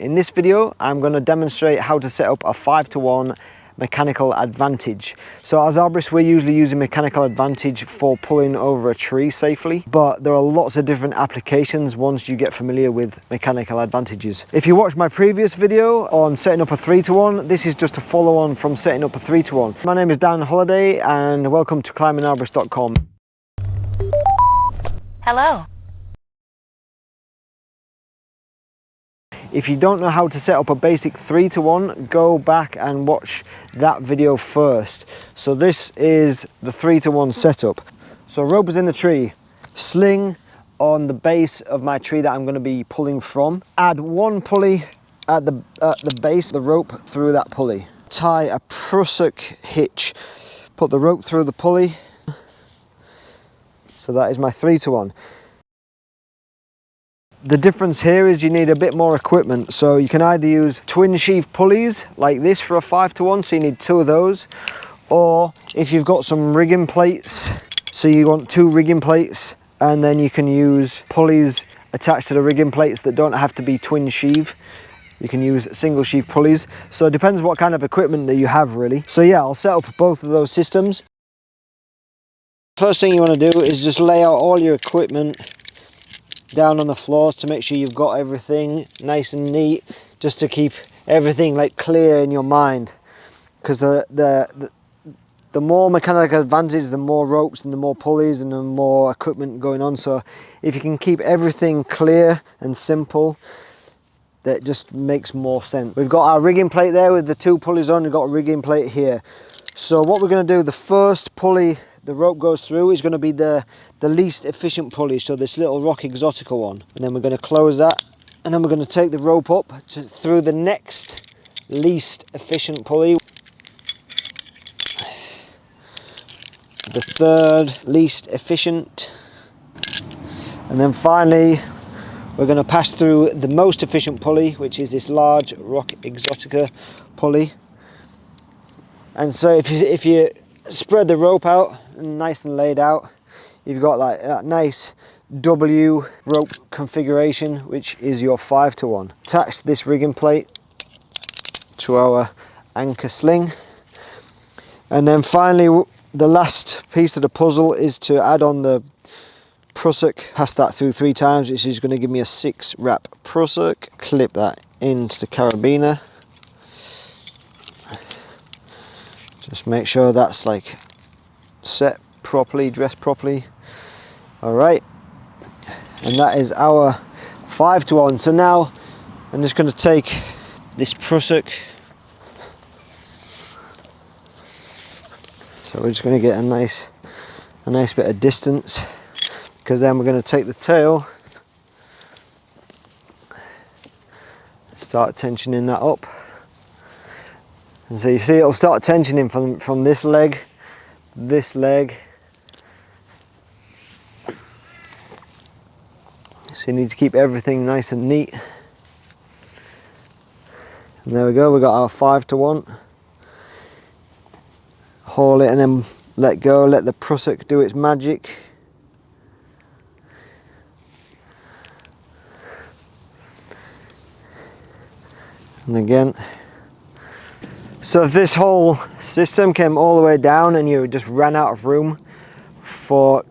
In this video, I'm going to demonstrate how to set up a 5-to-1 mechanical advantage. So as arborists, we're usually using mechanical advantage for pulling over a tree safely, but there are lots of different applications once you get familiar with mechanical advantages. If you watched my previous video on setting up a 3-to-1, this is just a follow on from setting up a 3-to-1. My name is Dan Holliday and welcome to climbingarborist.com. Hello. If you don't know how to set up a basic 3-to-1, go back and watch that video first. So this is the 3-to-1 setup. So rope is in the tree, sling on the base of my tree that I'm going to be pulling from. Add one pulley at the base of the rope through that pulley. Tie a prusik hitch. Put the rope through the pulley. So that is my 3-to-1. The difference here is you need a bit more equipment, so you can either use twin sheave pulleys like this for a 5-to-1, so you need 2 of those, or if you've got some rigging plates, so you want 2 rigging plates, and then you can use pulleys attached to the rigging plates that don't have to be twin sheave. You can use single sheave pulleys, so it depends what kind of equipment that you have really. So yeah, I'll set up both of those systems. First thing you want to do is just lay out all your equipment down on the floors to make sure you've got everything nice and neat, just to keep everything like clear in your mind, because the more mechanical advantage, the more ropes and the more pulleys and the more equipment going on. So if you can keep everything clear and simple, that just makes more sense. We've got our rigging plate there with the 2 pulleys on. We've got a rigging plate here. So what we're going to do, the first pulley the rope goes through is going to be the least efficient pulley, so this little Rock Exotica one, and then we're going to close that, and then we're going to take the rope up through the next least efficient pulley, the third least efficient, and then finally we're going to pass through the most efficient pulley, which is this large Rock Exotica pulley. And so if you spread the rope out nice and laid out, you've got like that nice W rope configuration, which is your 5-to-1. Attach this rigging plate to our anchor sling, and then finally the last piece of the puzzle is to add on the prusik. Pass that through 3 times, which is going to give me a 6 wrap prusik. Clip that into the carabiner. Just make sure that's like set properly, dressed properly. All right, and that is our 5-to-1. So now I'm just going to take this prusik. So we're just going to get a nice bit of distance, because then we're going to take the tail, start tensioning that up. And so you see it'll start tensioning from this leg, so you need to keep everything nice and neat. And there we go, we got our 5-to-1. Haul it and then let go, let the prusik do its magic. And again. So if this whole system came all the way down and you just ran out of room for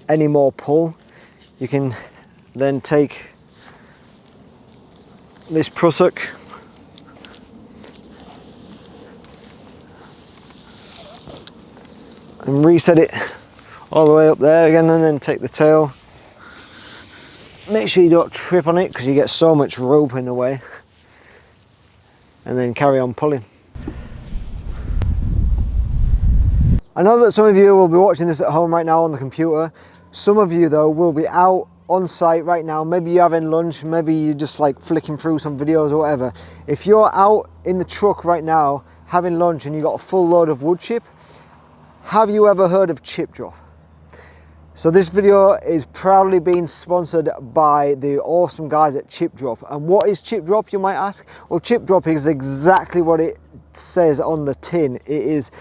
any more pull, you can then take this prusik and reset it all the way up there again, and then take the tail. Make sure you don't trip on it, because you get so much rope in the way, and then carry on pulling. I know that some of you will be watching this at home right now on the computer. Some of you though will be out on site right now. Maybe you're having lunch, maybe you're just like flicking through some videos or whatever. If you're out in the truck right now having lunch and you got a full load of wood chip, have you ever heard of chip drop? So this video is proudly being sponsored by the awesome guys at Chip Drop. And what is Chip Drop, you might ask? Well, Chip Drop is exactly what it says on the tin. It is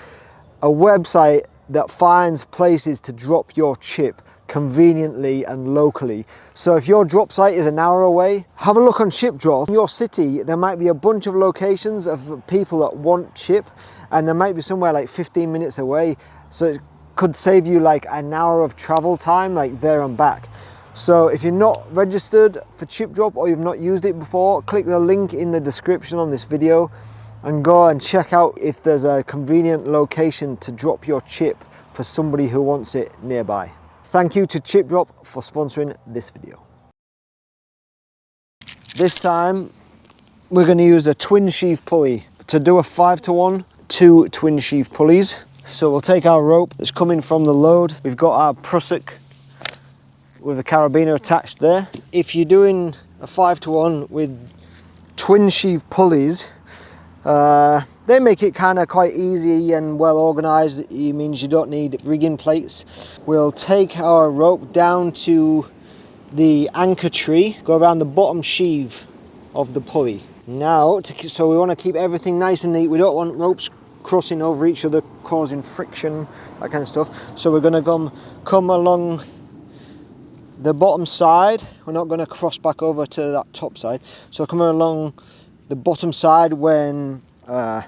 a website that finds places to drop your chip. conveniently and locally. So if your drop site is an hour away, have a look on Chip Drop. In your city, there might be a bunch of locations of people that want chip, and there might be somewhere like 15 minutes away. So it could save you like an hour of travel time, like there and back. So if you're not registered for Chip Drop or you've not used it before, click the link in the description on this video and go and check out if there's a convenient location to drop your chip for somebody who wants it nearby. Thank you to Chip Drop for sponsoring this video. This time we're going to use a twin sheave pulley. To do a 5-to-1, 2 twin sheave pulleys. So we'll take our rope that's coming from the load. We've got our prusik with a carabiner attached there. If you're doing a 5-to-1 with twin sheave pulleys, they make it kind of quite easy and well organized. It means you don't need rigging plates. We'll take our rope down to the anchor tree, go around the bottom sheave of the pulley. Now, so we want to keep everything nice and neat. We don't want ropes crossing over each other, causing friction, that kind of stuff. So we're going to come along the bottom side. We're not going to cross back over to that top side. So come along the bottom side when I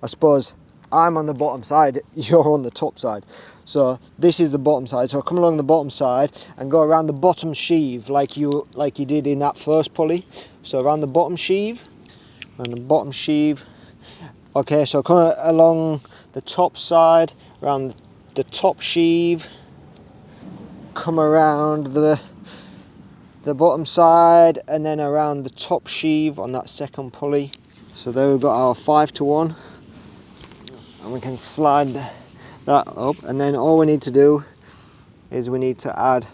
suppose I'm on the bottom side, you're on the top side. So this is the bottom side. So come along the bottom side and go around the bottom sheave like you did in that first pulley. So around the bottom sheave, around the bottom sheave. Okay, so come along the top side, around the top sheave, come around the bottom side, and then around the top sheave on that second pulley. So there we've got our 5-to-1, and we can slide that up, and then all we need to do is we need to add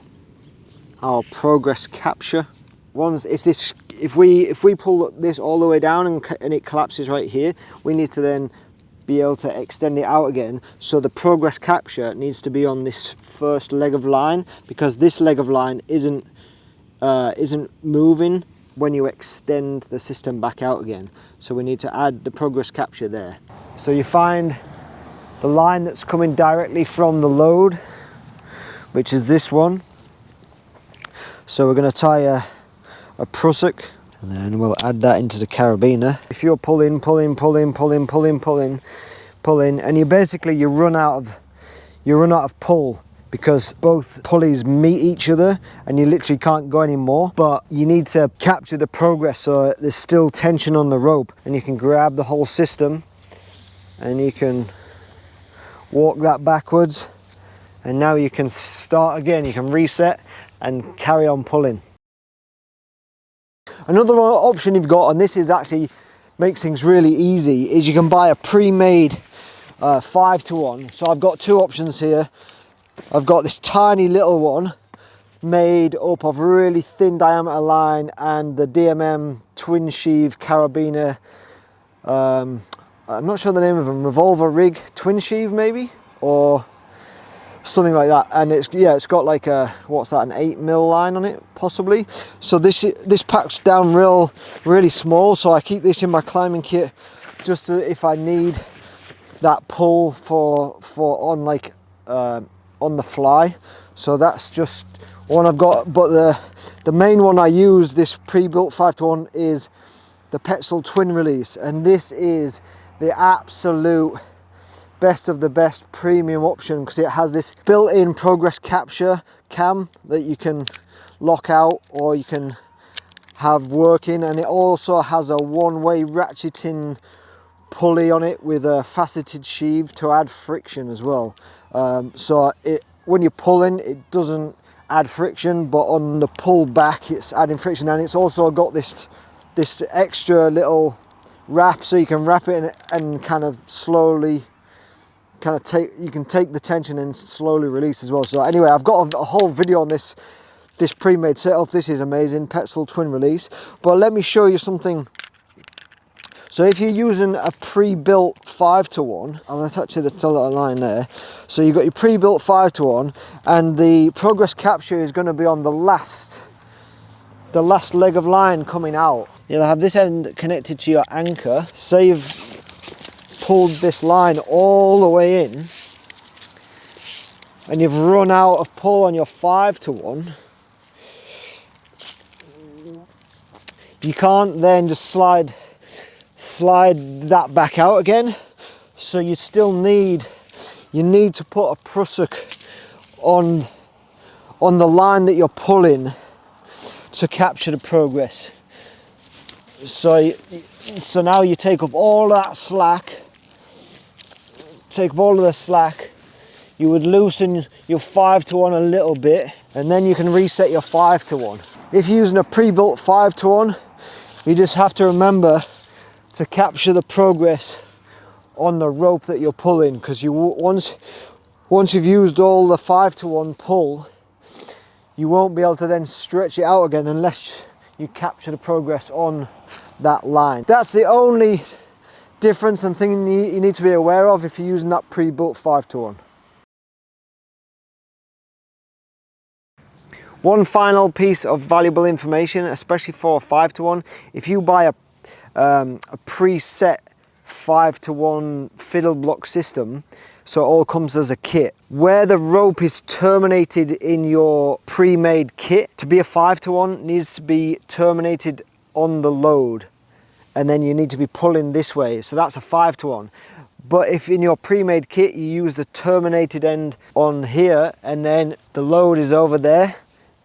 our progress capture. If we pull this all the way down and it collapses right here, we need to then be able to extend it out again. So the progress capture needs to be on this first leg of line, because this leg of line isn't moving when you extend the system back out again. So we need to add the progress capture there. So you find the line that's coming directly from the load, which is this one. So we're going to tie a prusik, and then we'll add that into the carabiner. If you're pulling, and you run out of pull, because both pulleys meet each other and you literally can't go anymore, but you need to capture the progress so there's still tension on the rope, and you can grab the whole system and you can walk that backwards, and now you can start again. You can reset and carry on pulling. Another option you've got, and this is actually makes things really easy, is you can buy a pre-made 5-to-1. So I've got two options here. I've got this tiny little one made up of really thin diameter line and the DMM twin sheave carabiner, I'm not sure the name of them, revolver rig twin sheave maybe, or something like that. And it's got like a, what's that, an 8mm line on it possibly. So this packs down really small, so I keep this in my climbing kit just to, if I need that pull for on the fly. So that's just one I've got. But the main one I use, this pre-built 5-to-1, is the Petzl twin release, and this is the absolute best of the best premium option, because it has this built-in progress capture cam that you can lock out or you can have working, and it also has a one-way ratcheting pulley on it with a faceted sheave to add friction as well. So when you're pulling, it doesn't add friction, but on the pull back it's adding friction. And it's also got this extra little wrap, so you can wrap it and kind of slowly you can take the tension and slowly release as well. So anyway, I've got a whole video on this pre-made setup. This is amazing, Petzl twin release. But let me show you something. So if you're using a pre-built 5-to-1, I'll attach the little line there. So you've got your pre-built 5-to-1, and the progress capture is going to be on the last leg of line coming out. You'll have this end connected to your anchor. Say you've pulled this line all the way in, and you've run out of pull on your 5-to-1, you can't then just slide that back out again. So you still need to put a prusik on the line that you're pulling to capture the progress. So now you take up all that slack, you would loosen your 5-to-1 a little bit, and then you can reset your 5-to-1. If you're using a pre-built 5-to-1, you just have to remember to capture the progress on the rope that you're pulling, because once you've used all the 5-to-1 pull, you won't be able to then stretch it out again unless you capture the progress on that line. That's the only difference and thing you need to be aware of if you're using that pre-built 5-to-1. One final piece of valuable information, especially for a 5-to-1, if you buy a preset 5-to-1 fiddle block system, so it all comes as a kit, where the rope is terminated in your pre-made kit, to be a 5-to-1 needs to be terminated on the load, and then you need to be pulling this way, so that's a 5-to-1. But if in your pre-made kit you use the terminated end on here and then the load is over there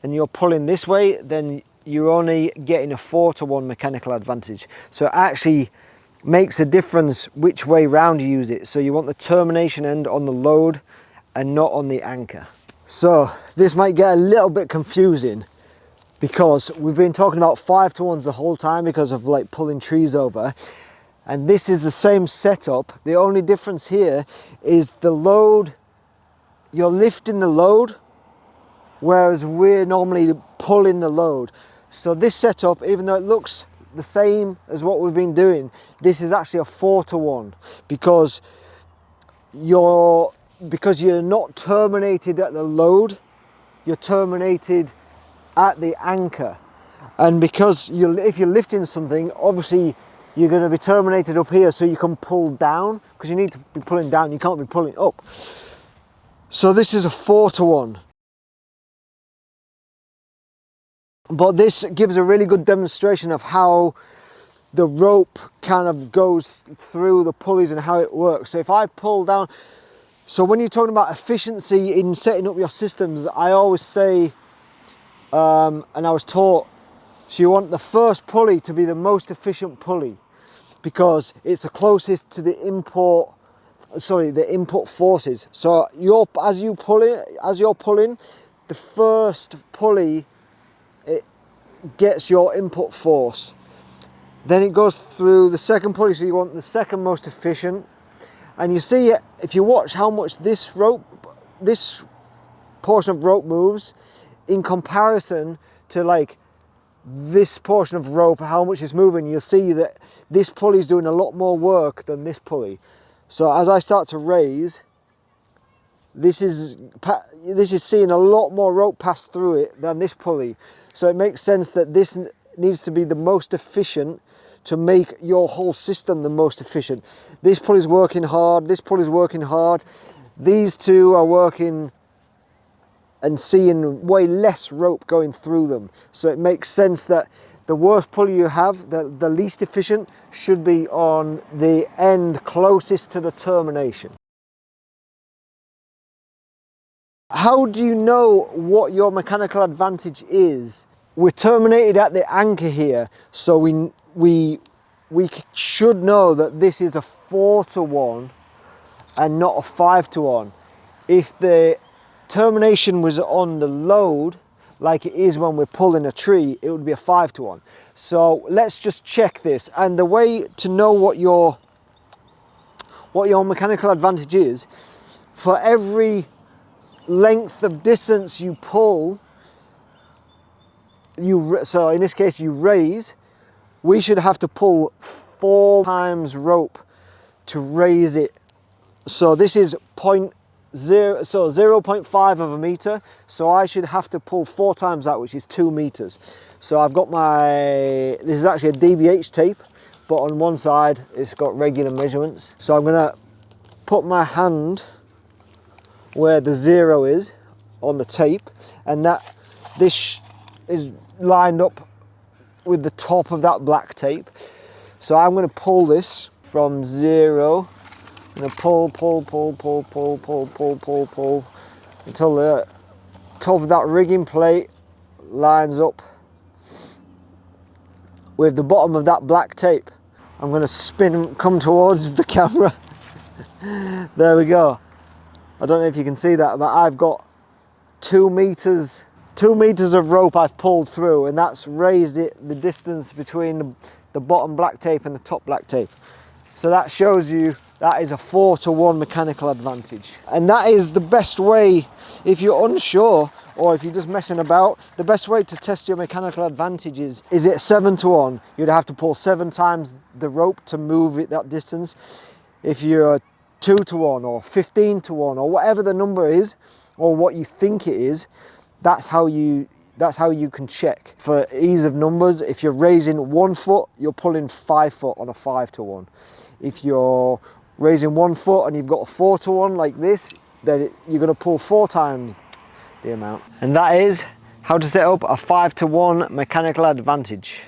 and you're pulling this way, then you're only getting a 4-to-1 mechanical advantage. So it actually makes a difference which way round you use it. So you want the termination end on the load and not on the anchor. So this might get a little bit confusing because we've been talking about 5-to-1s the whole time because of like pulling trees over, and this is the same setup. The only difference here is the load, you're lifting the load, whereas we're normally pulling the load. So this setup, even though it looks the same as what we've been doing, this is actually a 4-to-1 because you're not terminated at the load, you're terminated at the anchor. And because if you're lifting something, obviously you're going to be terminated up here so you can pull down, because you need to be pulling down, you can't be pulling up. So this is a 4-to-1. But this gives a really good demonstration of how the rope kind of goes through the pulleys and how it works. So if I pull down, so when you're talking about efficiency in setting up your systems, I always say, and I was taught, so you want the first pulley to be the most efficient pulley because it's the closest to the input forces. So as you're pulling, the first pulley, it gets your input force. Then it goes through the second pulley, so you want the second most efficient. And you see, if you watch how much this portion of rope moves in comparison to like this portion of rope, how much it's moving, you'll see that this pulley is doing a lot more work than this pulley. So as I start to raise, this is seeing a lot more rope pass through it than this pulley. So it makes sense that this needs to be the most efficient to make your whole system the most efficient. This pulley's working hard, this pulley's working hard. These two are working and seeing way less rope going through them. So it makes sense that the worst pulley you have, the least efficient, should be on the end closest to the termination. How do you know what your mechanical advantage is? We're terminated at the anchor here, so we should know that this is a 4-to-1 and not a 5-to-1. If the termination was on the load, like it is when we're pulling a tree, it would be a 5-to-1. So let's just check this. And the way to know what your mechanical advantage is, for every length of distance you pull, so in this case you raise, we should have to pull 4 times rope to raise it. So this is 0.5 of a meter, so I should have to pull 4 times that, which is 2 meters. So I've got this is actually a DBH tape, but on one side it's got regular measurements. So I'm gonna put my hand where the 0 is on the tape, and that this is lined up with the top of that black tape. So I'm going to pull this from 0. I'm going to pull until the top of that rigging plate lines up with the bottom of that black tape. I'm going to spin and come towards the camera. There we go. I don't know if you can see that, but I've got 2 meters of rope I've pulled through, and that's raised it the distance between the bottom black tape and the top black tape. So that shows you that is a 4-to-1 mechanical advantage. And that is the best way, if you're unsure or if you're just messing about, the best way to test your mechanical advantage is it 7-to-1? You'd have to pull 7 times the rope to move it that distance. If you're 2-to-1 or 15-to-1 or whatever the number is, or what you think it is, that's how you can check. For ease of numbers, if you're raising 1 foot, you're pulling 5 foot on a 5-to-1. If you're raising 1 foot and you've got a 4-to-1 like this, then you're going to pull 4 times the amount. And that is how to set up a 5-to-1 mechanical advantage.